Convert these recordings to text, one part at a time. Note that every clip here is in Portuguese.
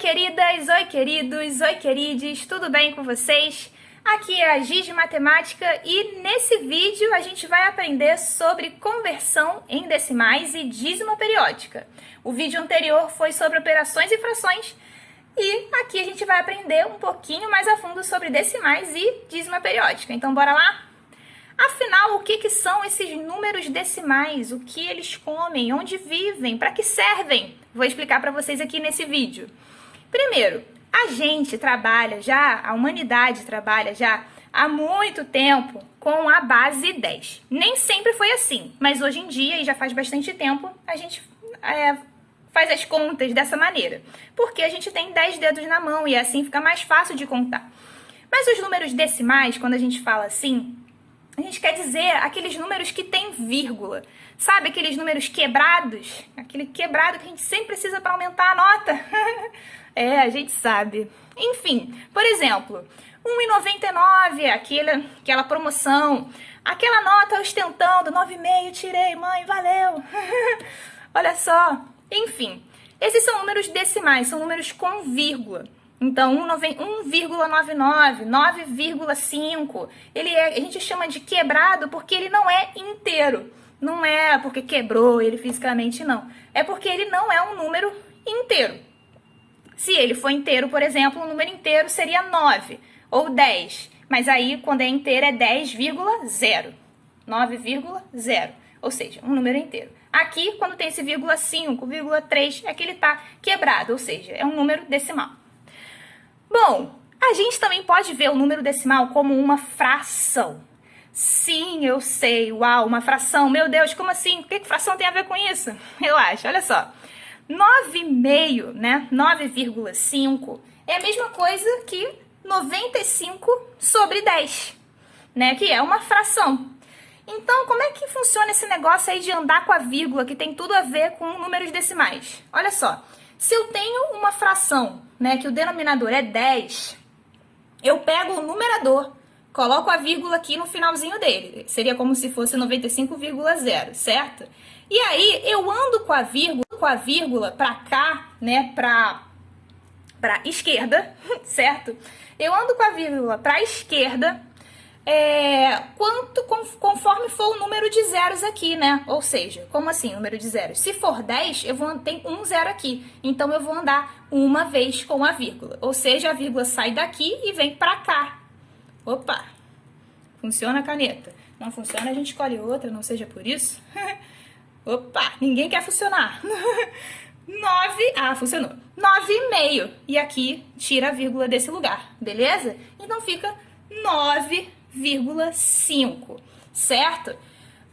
queridas, oi queridos, oi querides, tudo bem com vocês? Aqui é a Giz de Matemática e nesse vídeo a gente vai aprender sobre conversão em decimais e dízima periódica. O vídeo anterior foi sobre operações e frações e aqui a gente vai aprender um pouquinho mais a fundo sobre decimais e dízima periódica. Então bora lá? Afinal, o que são esses números decimais? O que eles comem? Onde vivem? Para que servem? Vou explicar para vocês aqui nesse vídeo. Primeiro, a humanidade trabalha já há muito tempo com a base 10. Nem sempre foi assim, mas hoje em dia, e já faz bastante tempo, a gente faz as contas dessa maneira. Porque a gente tem 10 dedos na mão e assim fica mais fácil de contar. Mas os números decimais, quando a gente fala assim, a gente quer dizer aqueles números que tem vírgula. Sabe aqueles números quebrados? Aquele quebrado que a gente sempre precisa para aumentar a nota. A gente sabe. Enfim, por exemplo, 1,99, aquela promoção. Aquela nota ostentando, 9,5, tirei, mãe, valeu. Olha só. Enfim, esses são números decimais, são números com vírgula. Então, 1,99, 9,5, a gente chama de quebrado porque ele não é inteiro. Não é porque quebrou ele fisicamente, não. É porque ele não é um número inteiro. Se ele for inteiro, por exemplo, um número inteiro seria 9 ou 10. Mas aí, quando é inteiro, é 10,0. 9,0. Ou seja, um número inteiro. Aqui, quando tem esse vírgula 5, vírgula 3, é que ele está quebrado, ou seja, é um número decimal. Bom, a gente também pode ver o número decimal como uma fração. Sim, eu sei, uau, uma fração, meu Deus, como assim? O que fração tem a ver com isso? Relaxa, olha só. 9,5, né? 9,5 é a mesma coisa que 95 sobre 10, né? Que é uma fração. Então, como é que funciona esse negócio aí de andar com a vírgula, que tem tudo a ver com números decimais? Olha só, se eu tenho uma fração, né, que o denominador é 10, eu pego o numerador, coloco a vírgula aqui no finalzinho dele. Seria como se fosse 95,0, certo? E aí eu ando com a vírgula para cá, né, para esquerda, certo? Eu ando com a vírgula para a esquerda, conforme for o número de zeros aqui, né? Ou seja, como assim, número de zeros? Se for 10, tem um zero aqui. Então, eu vou andar uma vez com a vírgula. Ou seja, a vírgula sai daqui e vem pra cá. Opa! Funciona a caneta. Não funciona, a gente escolhe outra, não seja por isso. Opa! Ninguém quer funcionar. 9, funcionou. 9,5. E aqui, tira a vírgula desse lugar, beleza? Então, fica 9,5, certo?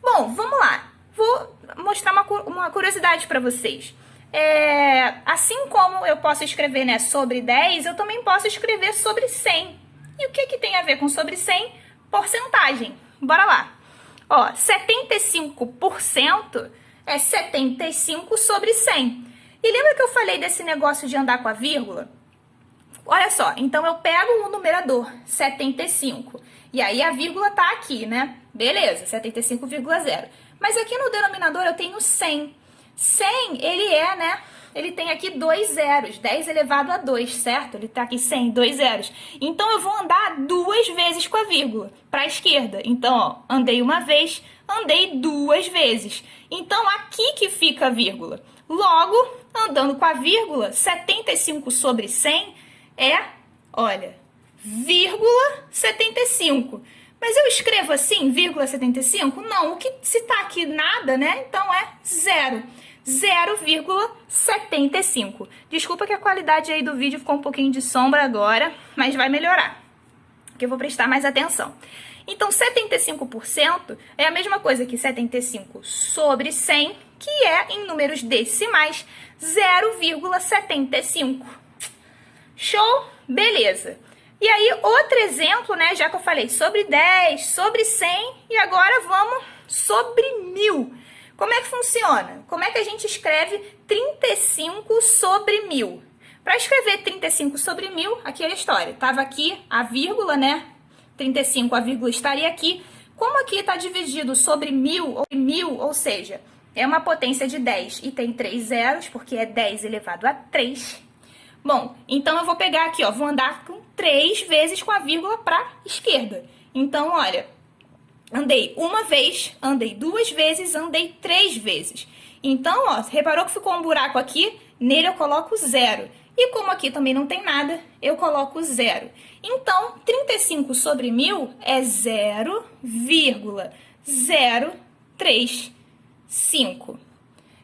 Bom, vamos lá. Vou mostrar uma curiosidade para vocês. Assim como eu posso escrever, né, sobre 10, eu também posso escrever sobre 100. E o que tem a ver com sobre 100? Porcentagem. Bora lá. Ó, 75% é 75 sobre 100. E lembra que eu falei desse negócio de andar com a vírgula? Olha só, então eu pego o numerador, 75, e aí a vírgula tá aqui, né? Beleza, 75,0. Mas aqui no denominador eu tenho 100. 100, ele tem aqui 2 zeros, 10 elevado a 2, certo? Ele tá aqui 100, 2 zeros. Então eu vou andar 2 vezes com a vírgula, para a esquerda. Então, ó, andei uma vez, andei 2 vezes. Então aqui que fica a vírgula. Logo, andando com a vírgula, 75 sobre 100 olha, vírgula 75. Mas eu escrevo assim, vírgula 75? Não, se tá aqui nada, né? Então é zero. 0,75. Desculpa que a qualidade aí do vídeo ficou um pouquinho de sombra agora, mas vai melhorar, porque eu vou prestar mais atenção. Então, 75% é a mesma coisa que 75 sobre 100, que é, em números decimais, 0,75. Show? Beleza. E aí, outro exemplo, né? Já que eu falei sobre 10, sobre 100, e agora vamos sobre 1000. Como é que funciona? Como é que a gente escreve 35 sobre 1000? Para escrever 35 sobre 1000, aqui é a história. Tava aqui a vírgula, né? 35, a vírgula estaria aqui. Como aqui está dividido sobre 1000, ou seja, é uma potência de 10 e tem 3 zeros, porque é 10 elevado a 3. Bom, então eu vou pegar aqui, ó, vou andar com 3 vezes com a vírgula para esquerda. Então, olha, andei uma vez, andei 2 vezes, andei 3 vezes. Então, ó, reparou que ficou um buraco aqui? Nele eu coloco 0. E como aqui também não tem nada, eu coloco 0. Então, 35 sobre 1000 é 0,035.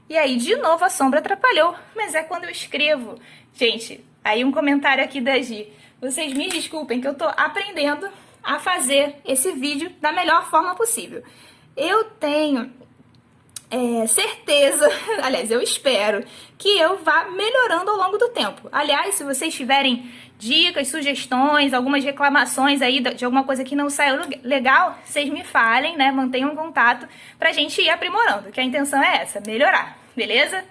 E aí, de novo, a sombra atrapalhou, mas é quando eu escrevo. Gente, aí um comentário aqui da Gi. Vocês me desculpem que eu tô aprendendo a fazer esse vídeo da melhor forma possível. Eu tenho certeza, aliás, eu espero que eu vá melhorando ao longo do tempo. Aliás, se vocês tiverem dicas, sugestões, algumas reclamações aí de alguma coisa que não saiu legal, vocês me falem, né? Mantenham contato pra gente ir aprimorando, que a intenção é essa, melhorar, beleza?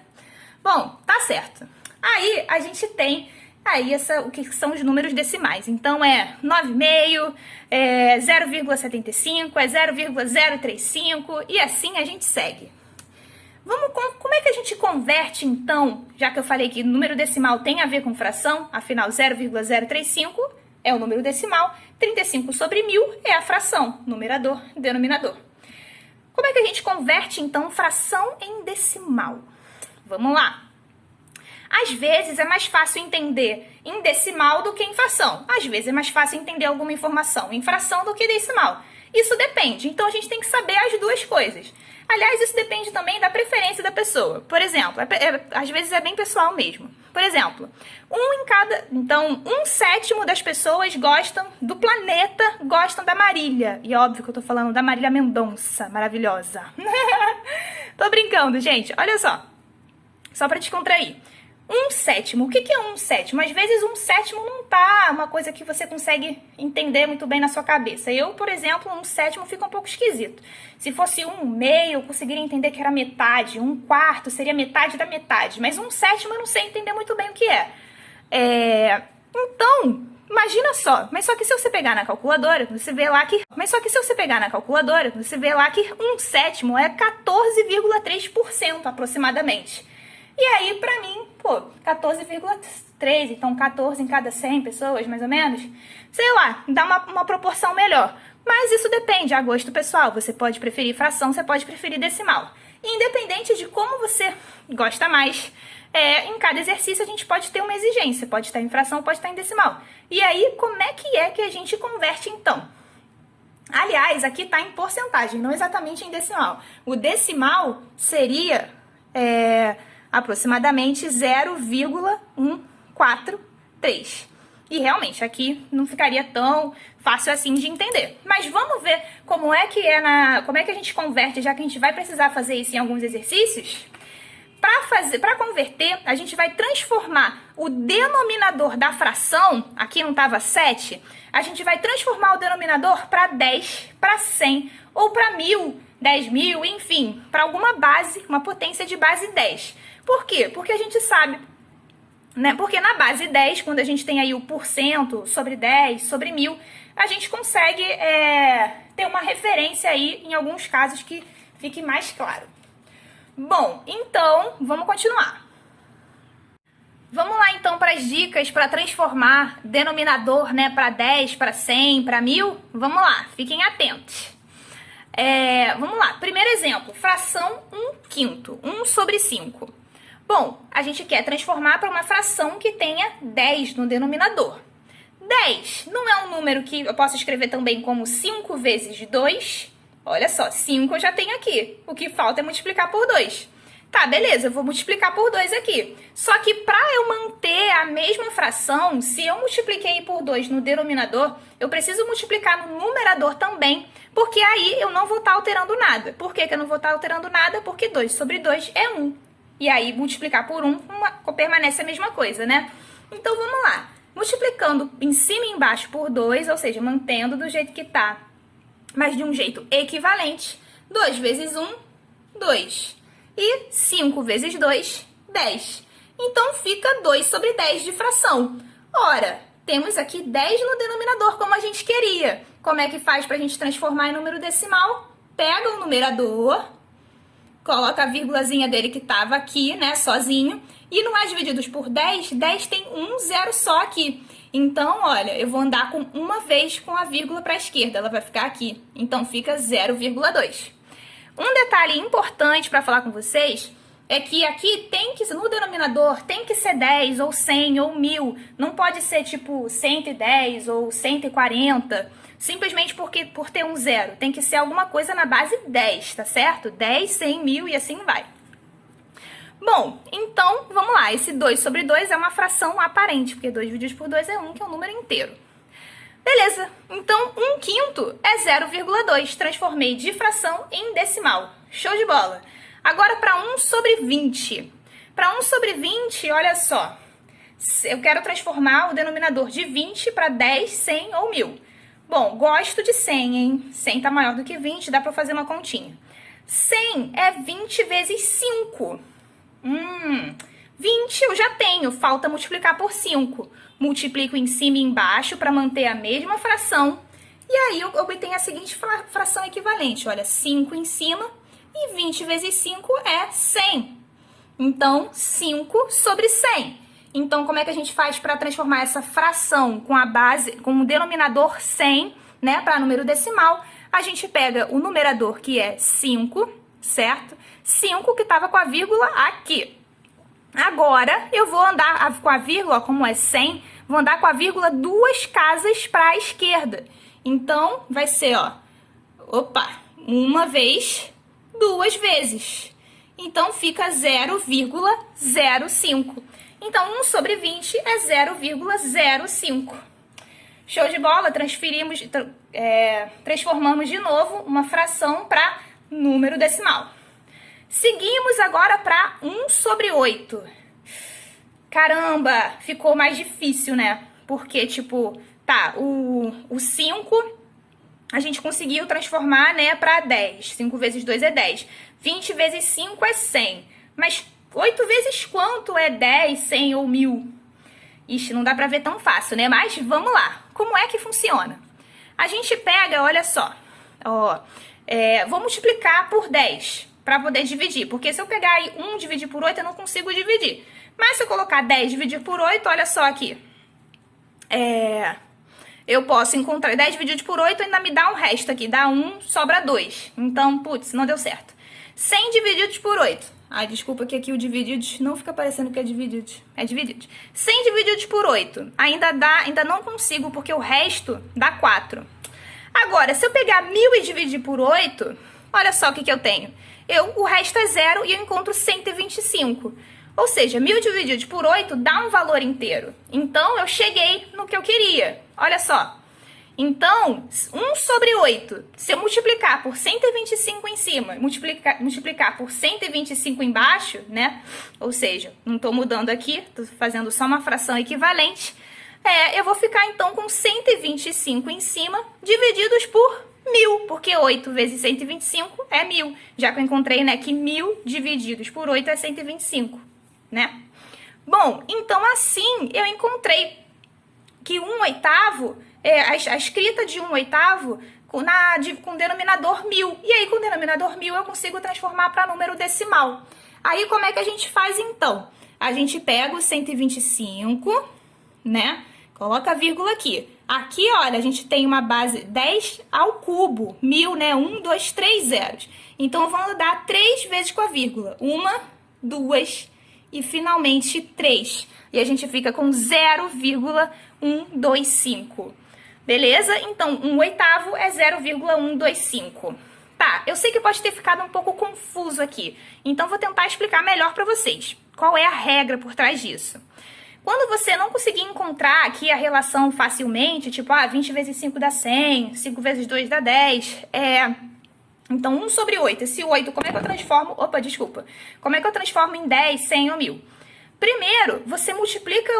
Bom, tá certo. Aí a gente tem aí o que são os números decimais. Então é 9,5, é 0,75, é 0,035 e assim a gente segue. Como é que a gente converte, então, já que eu falei que número decimal tem a ver com fração, afinal 0,035 é o número decimal, 35 sobre 1000 é a fração, numerador, denominador. Como é que a gente converte, então, fração em decimal? Vamos lá. Às vezes é mais fácil entender em decimal do que em fração. Às vezes é mais fácil entender alguma informação em fração do que decimal. Isso depende, então a gente tem que saber as duas coisas. Aliás, isso depende também da preferência da pessoa. Por exemplo, às vezes é bem pessoal mesmo. Por exemplo, então, 1/7 das pessoas gostam do planeta, gostam da Marília. E óbvio que eu tô falando da Marília Mendonça, maravilhosa. Tô brincando, gente. Olha só pra descontrair. 1/7. O que é 1/7? Às vezes 1/7 não tá uma coisa que você consegue entender muito bem na sua cabeça. Eu, por exemplo, 1/7 fica um pouco esquisito. Se fosse 1/2, eu conseguiria entender que era metade. 1/4 seria metade da metade. Mas 1/7 eu não sei entender muito bem o que é. Então, imagina só. Mas só que se você pegar na calculadora, você vê lá que... 1/7 é 14,3% aproximadamente. E aí, pra mim, 14,3, então 14 em cada 100 pessoas, mais ou menos. Sei lá, dá uma proporção melhor. Mas isso depende, a gosto pessoal. Você pode preferir fração, você pode preferir decimal. E independente de como você gosta mais, em cada exercício a gente pode ter uma exigência. Pode estar em fração, pode estar em decimal. E aí, como é que a gente converte, então? Aliás, aqui está em porcentagem, não exatamente em decimal. O decimal seria... aproximadamente 0,143. E realmente aqui não ficaria tão fácil assim de entender. Mas vamos ver como é que a gente converte, já que a gente vai precisar fazer isso em alguns exercícios. Para converter, a gente vai transformar o denominador da fração, aqui não estava 7, a gente vai transformar o denominador para 10, para 100 ou para 1000, 10.000, enfim, para alguma base, uma potência de base 10. Por quê? Porque a gente sabe, né? Porque na base 10, quando a gente tem aí o porcento sobre 10, sobre 1000, a gente consegue ter uma referência aí em alguns casos que fique mais claro. Bom, então, vamos continuar. Vamos lá, então, para as dicas para transformar denominador, né, para 10, para 100, para 1000? Vamos lá, fiquem atentos. Vamos lá, primeiro exemplo, fração 1/5, 1 sobre 5. Bom, a gente quer transformar para uma fração que tenha 10 no denominador. 10 não é um número que eu posso escrever também como 5 vezes 2. Olha só, 5 eu já tenho aqui. O que falta é multiplicar por 2. Tá, beleza, eu vou multiplicar por 2 aqui. Só que para eu manter a mesma fração, se eu multipliquei por 2 no denominador, eu preciso multiplicar no numerador também, porque aí eu não vou estar alterando nada. Por que eu não vou estar alterando nada? Porque 2 sobre 2 é 1. E aí multiplicar por 1 permanece a mesma coisa, né? Então vamos lá. Multiplicando em cima e embaixo por 2, ou seja, mantendo do jeito que tá, mas de um jeito equivalente. 2 vezes 1, 2. E 5 vezes 2, 10. Então fica 2 sobre 10 de fração. Ora, temos aqui 10 no denominador, como a gente queria. Como é que faz para a gente transformar em número decimal? Pega o numerador, coloca a vírgulazinha dele que tava aqui, né, sozinho. E no A divididos por 10, 10 tem um zero só aqui. Então, olha, eu vou andar com uma vez com a vírgula para a esquerda, ela vai ficar aqui. Então, fica 0,2. Um detalhe importante para falar com vocês é que aqui tem que, no denominador, tem que ser 10 ou 100 ou 1000. Não pode ser tipo 110 ou 140, simplesmente por ter um zero. Tem que ser alguma coisa na base 10, tá certo? 10, 100, 1000 e assim vai. Bom, então, vamos lá. Esse 2 sobre 2 é uma fração aparente, porque 2 divididos por 2 é 1, que é um número inteiro. Beleza, então 1/5 é 0,2. Transformei de fração em decimal. Show de bola. Agora para 1 sobre 20. Para 1 sobre 20, olha só. Eu quero transformar o denominador de 20 para 10, 100 ou 1000. Bom, gosto de 100, hein? 100 tá maior do que 20, dá para fazer uma continha. 100 é 20 vezes 5. 20 eu já tenho, falta multiplicar por 5. Multiplico em cima e embaixo para manter a mesma fração. E aí eu obtenho a seguinte fração equivalente. Olha, 5 em cima e 20 vezes 5 é 100. Então, 5 sobre 100. Então, como é que a gente faz para transformar essa fração com a base, com o denominador 100, né, para número decimal? A gente pega o numerador, que é 5, certo? 5 que estava com a vírgula aqui. Agora, eu vou andar com a vírgula, como é 100, vou andar com a vírgula 2 casas para a esquerda. Então, vai ser, ó, uma vez, 2 vezes. Então, fica 0,05. Então, 1 sobre 20 é 0,05. Show de bola? Transformamos de novo uma fração para número decimal. Seguimos agora para 1 sobre 8. Caramba, ficou mais difícil, né? Porque, tipo, tá, o 5 a gente conseguiu transformar, né, para 10. 5 vezes 2 é 10. 20 vezes 5 é 100. Mas 8 vezes quanto é 10, 100 ou 1000? Ixi, não dá pra ver tão fácil, né? Mas vamos lá. Como é que funciona? A gente pega, olha só, vou multiplicar por 10 para poder dividir. Porque se eu pegar aí 1 dividir por 8, eu não consigo dividir. Mas se eu colocar 10 dividir por 8, olha só aqui. Eu posso encontrar 10 dividido por 8, ainda me dá um resto aqui. Dá 1, sobra 2. Então, putz, não deu certo. 100 divididos por 8. Ai, desculpa que aqui o divididos não fica parecendo que é divididos. É divididos. 100 divididos por 8. Ainda não consigo, porque o resto dá 4. Agora, se eu pegar 1000 e dividir por 8, olha só o que eu tenho. O resto é 0 e eu encontro 125. Ou seja, 1000 divididos por 8 dá um valor inteiro. Então, eu cheguei no que eu queria. Olha só. Então, 1 sobre 8, se eu multiplicar por 125 em cima, multiplicar por 125 embaixo, né? Ou seja, não estou mudando aqui, estou fazendo só uma fração equivalente. Eu vou ficar, então, com 125 em cima, divididos por 1000, porque 8 vezes 125 é 1000. Já que eu encontrei, né, que 1000 divididos por 8 é 125, né? Bom, então, assim, eu encontrei que 1/8... a escrita de 1/8 com o denominador 1000. E aí, com o denominador 1000, eu consigo transformar para número decimal. Aí, como é que a gente faz, então? A gente pega o 125, né? Coloca a vírgula aqui. Aqui, olha, a gente tem uma base 10 ao cubo. 1000, né? 1, 2, 3 zeros. Então, vamos dar 3 vezes com a vírgula. 1, 2 e, finalmente, 3. E a gente fica com 0,125. Beleza? Então, 1/8 é 0,125. Tá, eu sei que pode ter ficado um pouco confuso aqui. Então, vou tentar explicar melhor para vocês. Qual é a regra por trás disso? Quando você não conseguir encontrar aqui a relação facilmente, tipo, 20 vezes 5 dá 100, 5 vezes 2 dá 10, então, 1 sobre 8. Esse 8, como é que eu transformo? Como é que eu transformo em 10, 100 ou 1000? Primeiro, você multiplica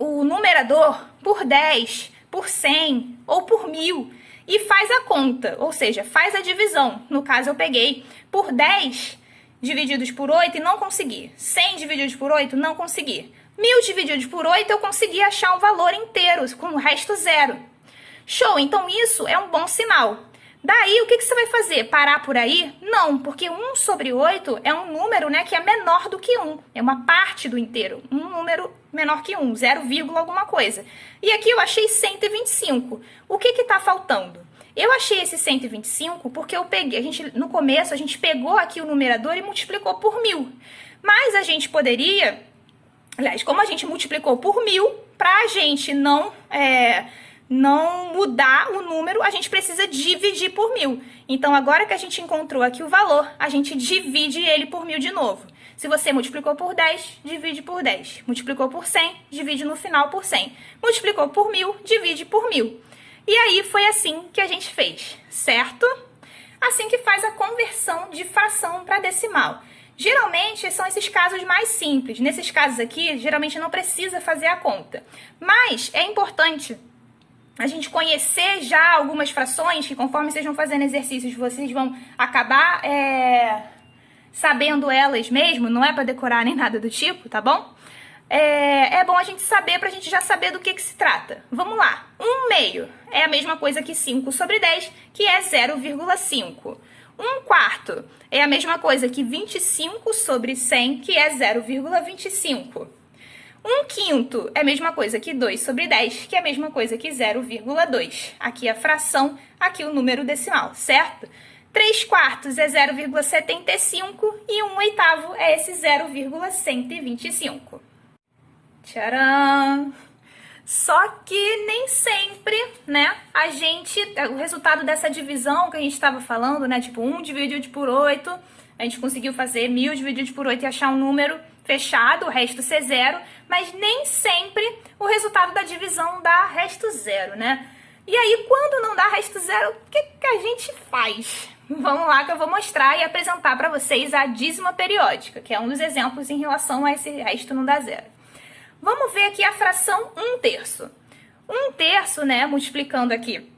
o numerador por 10, por 100 ou por 1000 e faz a conta, ou seja, faz a divisão. No caso, eu peguei por 10 divididos por 8 e não consegui. 100 divididos por 8, não consegui. 1000 divididos por 8, eu consegui achar um valor inteiro, com o resto 0. Show! Então, isso é um bom sinal. Daí, o que você vai fazer? Parar por aí? Não, porque 1 sobre 8 é um número, né, que é menor do que 1. É uma parte do inteiro. Um número menor que 1, 0, alguma coisa. E aqui eu achei 125. O que está faltando? Eu achei esse 125 porque eu peguei, no começo a gente pegou aqui o numerador e multiplicou por 1000. Mas a gente poderia, aliás, como a gente multiplicou por 1000, para a gente não mudar o número, a gente precisa dividir por 1000. Então, agora que a gente encontrou aqui o valor, a gente divide ele por 1000 de novo. Se você multiplicou por 10, divide por 10. Multiplicou por 100, divide no final por 100. Multiplicou por 1000, divide por 1000. E aí, foi assim que a gente fez, certo? Assim que faz a conversão de fração para decimal. Geralmente, são esses casos mais simples. Nesses casos aqui, geralmente não precisa fazer a conta. Mas é importante a gente conhecer já algumas frações que, conforme vocês vão fazendo exercícios, vocês vão acabar sabendo elas mesmo, não é para decorar nem nada do tipo, tá bom? É bom a gente saber, pra gente já saber do que se trata. Vamos lá. 1/2 é a mesma coisa que 5 sobre 10, que é 0,5. 1/4 é a mesma coisa que 25 sobre 100, que é 0,25. 1/5 é a mesma coisa que 2 sobre 10, que é a mesma coisa que 0,2. Aqui a fração, aqui o número decimal, certo? 3/4 é 0,75 e 1/8 é esse 0,125. Tcharam! Só que nem sempre, né, o resultado dessa divisão que a gente estava falando, né, tipo 1 dividido por 8, a gente conseguiu fazer 1000 dividido por 8 e achar um número fechado, o resto ser 0, mas nem sempre o resultado da divisão dá resto 0, né? E aí, quando não dá resto 0, o que a gente faz? Vamos lá que eu vou mostrar e apresentar para vocês a dízima periódica, que é um dos exemplos em relação a esse resto não dá 0. Vamos ver aqui a fração 1/3. 1/3, né, multiplicando aqui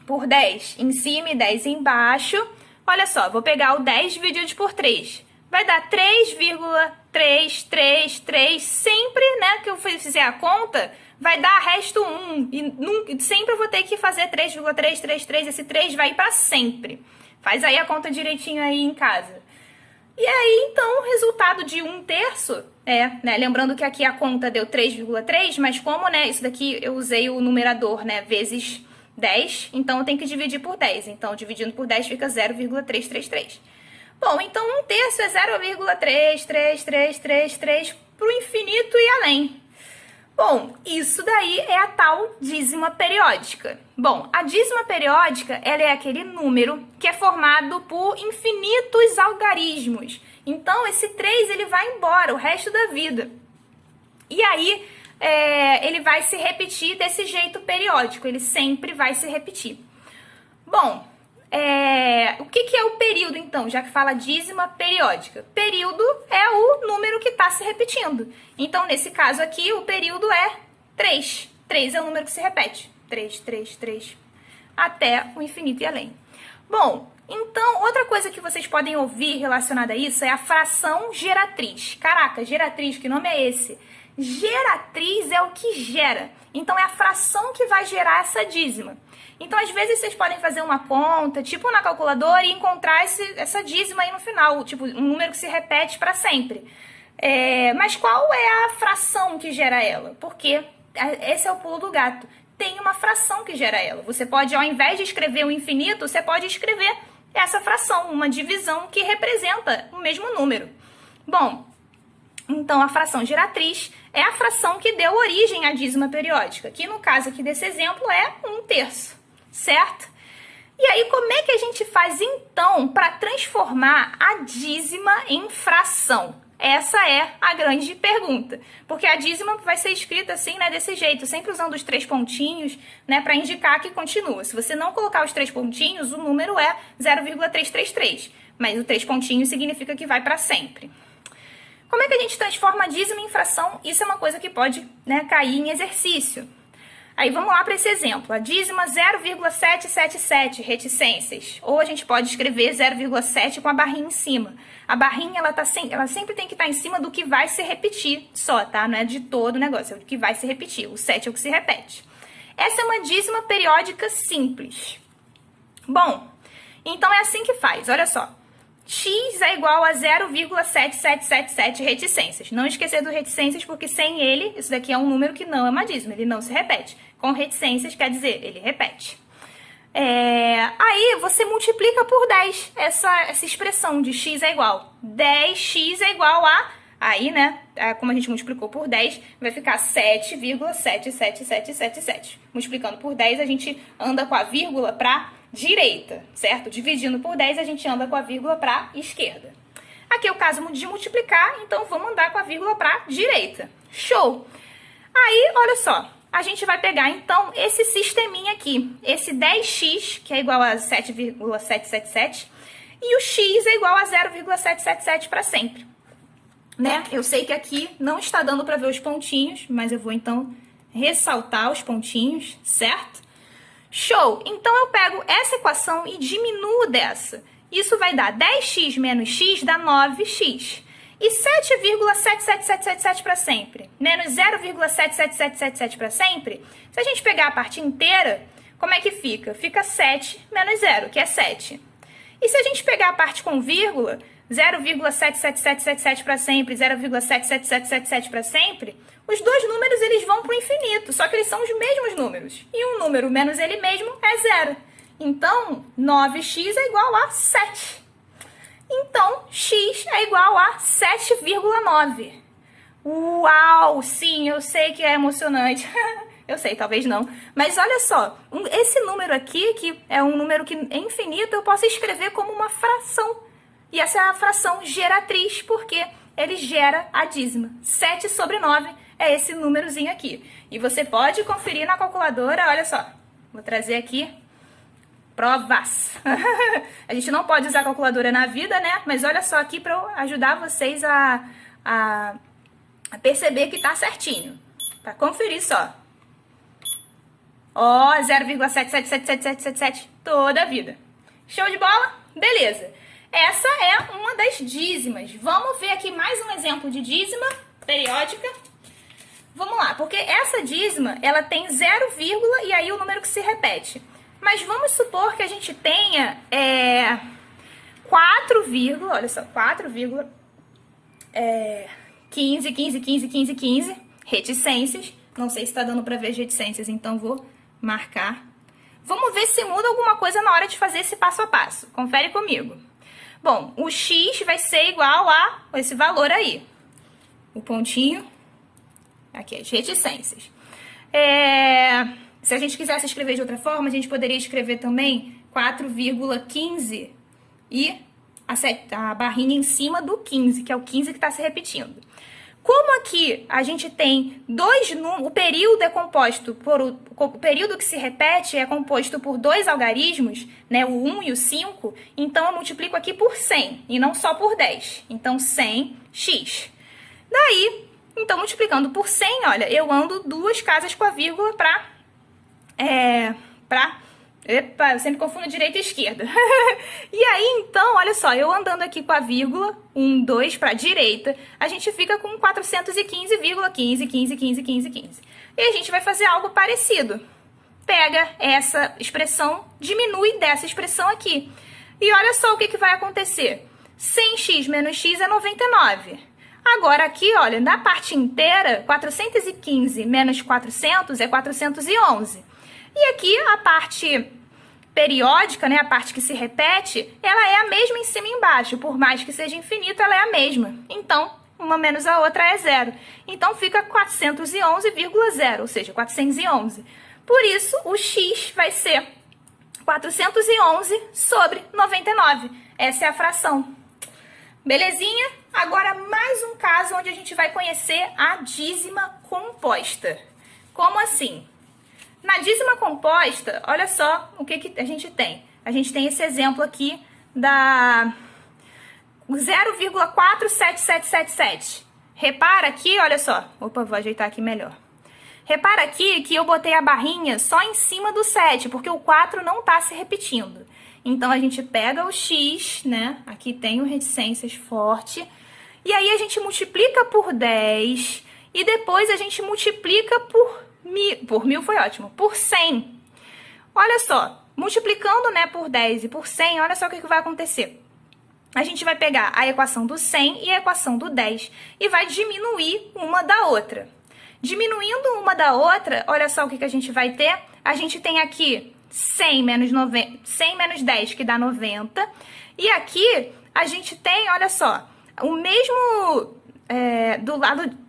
por 10 em cima e 10 embaixo. Olha só, vou pegar o 10 dividido por 3. Vai dar 3,333. Sempre, né, que eu fizer a conta, vai dar resto 1. E sempre eu vou ter que fazer 3,333. Esse 3 vai para sempre. Faz aí a conta direitinho aí em casa. E aí, então, o resultado de 1/3 né, lembrando que aqui a conta deu 3,3, mas como, né, isso daqui eu usei o numerador, né, vezes 10, então eu tenho que dividir por 10. Então, dividindo por 10 fica 0,333. Bom, então 1/3 é 0,33333 pro infinito e além. Bom, isso daí é a tal dízima periódica. Bom, a dízima periódica, ela é aquele número que é formado por infinitos algarismos. Então, esse 3, ele vai embora o resto da vida. E aí, ele vai se repetir desse jeito periódico, ele sempre vai se repetir. Bom, o que é o período, então, já que fala dízima periódica? Período é o número que está se repetindo. Então, nesse caso aqui, o período é 3. 3 é o número que se repete. 3, 3, 3, até o infinito e além. Bom, então, outra coisa que vocês podem ouvir relacionada a isso é a fração geratriz. Caraca, geratriz, que nome é esse? Geratriz é o que gera. Então, é a fração que vai gerar essa dízima. Então, às vezes, vocês podem fazer uma conta, tipo na calculadora, e encontrar essa dízima aí no final, tipo, um número que se repete para sempre. Mas qual é a fração que gera ela? Porque esse é o pulo do gato. Tem uma fração que gera ela. Você pode, ao invés de escrever o infinito, você pode escrever essa fração, uma divisão que representa o mesmo número. Bom, então a fração geratriz é a fração que deu origem à dízima periódica, que no caso aqui desse exemplo é 1/3, certo? E aí, como é que a gente faz então para transformar a dízima em fração? Essa é a grande pergunta, porque a dízima vai ser escrita assim, né, desse jeito, sempre usando os 3 pontinhos, né, para indicar que continua. Se você não colocar os 3 pontinhos, o número é 0,333, mas o 3 pontinhos significa que vai para sempre. Como é que a gente transforma a dízima em fração? Isso é uma coisa que pode, né, cair em exercício. Aí vamos lá para esse exemplo. A dízima 0,777, reticências. Ou a gente pode escrever 0,7 com a barrinha em cima. A barrinha, ela sempre tem que estar em cima do que vai se repetir só, tá? Não é de todo o negócio, é do que vai se repetir. O 7 é o que se repete. Essa é uma dízima periódica simples. Bom, então é assim que faz, olha só. X é igual a 0,7777 reticências. Não esquecer do reticências, porque sem ele, isso daqui é um número que não é uma dízima, ele não se repete. Com reticências, quer dizer, ele repete. Aí você multiplica por 10 essa expressão de x é igual. 10x é igual a... Aí, né, como a gente multiplicou por 10, vai ficar 7,77777. Multiplicando por 10, a gente anda com a vírgula para direita, certo? Dividindo por 10, a gente anda com a vírgula para esquerda. Aqui é o caso de multiplicar, então vamos andar com a vírgula para direita. Show! Aí, olha só, a gente vai pegar, então, esse sisteminha aqui. Esse 10x, que é igual a 7,777, e o x é igual a 0,777 para sempre. Né? Eu sei que aqui não está dando para ver os pontinhos, mas eu vou, então, ressaltar os pontinhos, certo? Show! Então, eu pego essa equação e diminuo dessa. Isso vai dar 10x menos x dá 9x. E 7,77777 para sempre, menos 0,77777 para sempre, se a gente pegar a parte inteira, como é que fica? Fica 7 menos 0, que é 7. E se a gente pegar a parte com vírgula, 0,77777 para sempre, 0,77777 para sempre, os dois números eles vão para o infinito, só que eles são os mesmos números. E um número menos ele mesmo é 0. Então, 9x é igual a 7. Então, x é igual a 7,9. Uau! Sim, eu sei que é emocionante. Eu sei, talvez não. Mas olha só, esse número aqui, que é um número que é infinito, eu posso escrever como uma fração. E essa é a fração geratriz, porque ele gera a dízima. 7 sobre 9 é esse númerozinho aqui. E você pode conferir na calculadora, olha só. Vou trazer aqui provas. A gente não pode usar calculadora na vida, né? Mas olha só aqui para eu ajudar vocês a perceber que tá certinho. Para conferir só. Ó, 0,7777777 toda a vida. Show de bola? Beleza. Essa é uma das dízimas. Vamos ver aqui mais um exemplo de dízima periódica. Vamos lá, porque essa dízima, ela tem 0, e aí o número que se repete. Mas vamos supor que a gente tenha 4, olha só, 15 reticências. Não sei se está dando para ver as reticências, então vou marcar. Vamos ver se muda alguma coisa na hora de fazer esse passo a passo. Confere comigo. Bom, o x vai ser igual a esse valor aí. O pontinho, aqui, as reticências. Se a gente quisesse escrever de outra forma, a gente poderia escrever também 4,15 e a barrinha em cima do 15, que é o 15 que está se repetindo. Como aqui a gente tem o período é composto o período que se repete é composto por dois algarismos, né, o 1 e o 5, então eu multiplico aqui por 100 e não só por 10. Então 100x. Daí, então multiplicando por 100, olha, eu ando 2 casas com a vírgula Epa, eu sempre confundo direita e esquerda. E aí, então, olha só, eu andando aqui com a vírgula, 1, 2 para a direita, a gente fica com 415,15. E a gente vai fazer algo parecido. Pega essa expressão, diminui dessa expressão aqui. E olha só o que vai acontecer. 100x menos x é 99. Agora aqui, olha, na parte inteira, 415 menos 400 é 411. E aqui a parte periódica, né, a parte que se repete, ela é a mesma em cima e embaixo. Por mais que seja infinito, ela é a mesma. Então, uma menos a outra é 0. Então, fica 411,0, ou seja, 411. Por isso, o x vai ser 411 sobre 99. Essa é a fração. Belezinha? Agora, mais um caso onde a gente vai conhecer a dízima composta. Como assim? Na dízima composta, olha só o que a gente tem. A gente tem esse exemplo aqui da 0,47777. Repara aqui, olha só. Opa, vou ajeitar aqui melhor. Repara aqui que eu botei a barrinha só em cima do 7, porque o 4 não está se repetindo. Então, a gente pega o x, né? Aqui tem o reticências forte. E aí, a gente multiplica por 10. E depois, a gente multiplica por mil foi ótimo, por 100. Olha só, Multiplicando, né, por 10 e por 100, olha só o que vai acontecer. A gente vai pegar a equação do 100 e a equação do 10 e vai diminuir uma da outra. Diminuindo uma da outra, olha só o que a gente vai ter. A gente tem aqui 100 menos 10, que dá 90. E aqui a gente tem, olha só, o mesmo...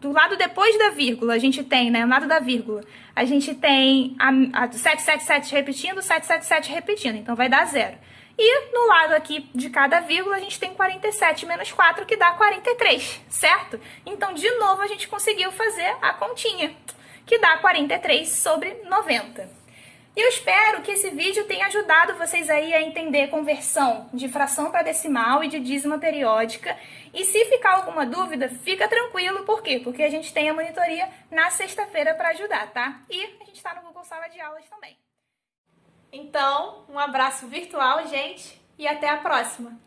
do lado depois da vírgula, a gente tem, né, no lado da vírgula, a gente tem a 777 repetindo, 777 repetindo, então vai dar 0. E no lado aqui de cada vírgula, a gente tem 47 menos 4, que dá 43, certo? Então, de novo, a gente conseguiu fazer a continha, que dá 43 sobre 90. E eu espero que esse vídeo tenha ajudado vocês aí a entender conversão de fração para decimal e de dízima periódica. E se ficar alguma dúvida, fica tranquilo. Por quê? Porque a gente tem a monitoria na sexta-feira para ajudar, tá? E a gente está no Google Sala de Aulas também. Então, um abraço virtual, gente, e até a próxima!